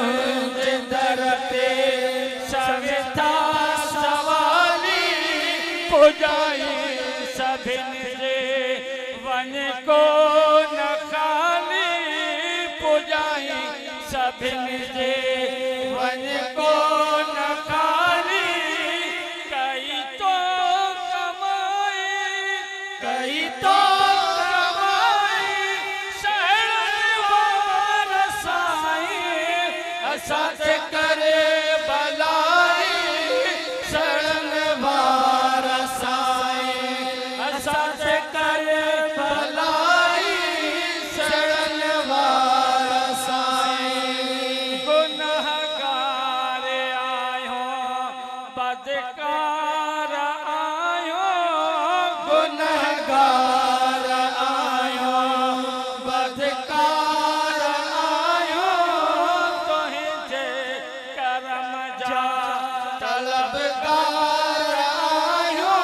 तुझ दर पे सविता सवाली पुजाई सभिन जे वन को न खाली पुजाई सभिन जे वन को न खाली कई तो कमाई कई तो सत करे भलाई शरण वार साईं सत करे भलाई शरण वार साईं गुनहगार आयो बदकार आयो गुनहगार आयो बदकार आयो तलबगार आयो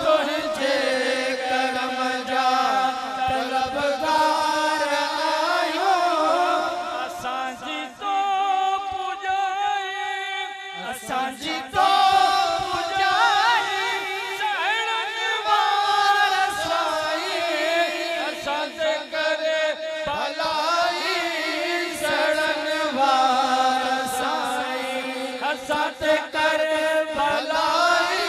तुझे करम जा तलबगार आयो असांजी तो पुजाई असांजी तो पुजाई शरण वार साईं असांज करे भलाई शरण वार साईं असांज करे भलाई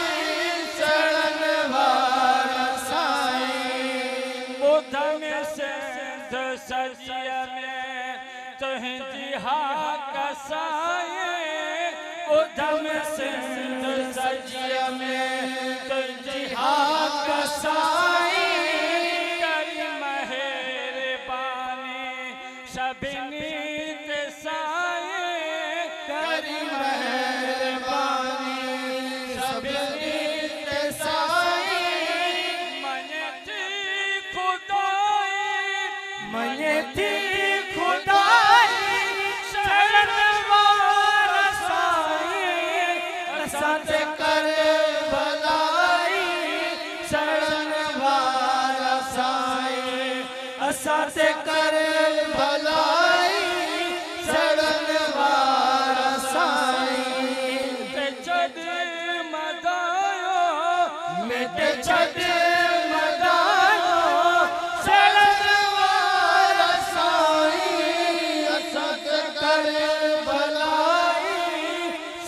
शरण वार साईं बुध में सिंध सजिया में तुझी हाक साईं बुध में सिंध सजिया में तुझी हाक साईं करी मेहरबानी सभिनी ते साईं करी मेहरबानी सभिनी ते साईं मने थी खुदाई शरण वार साईं सत करे भलाई शरण वार साईं सत करे भलाई शरण वार साईं ते छॾ मदायो मिट छॾ मदायो शरण वार साईं सत करे भलाई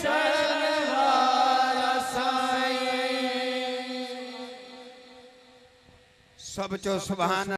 शरण वार साईं सब चो सुभान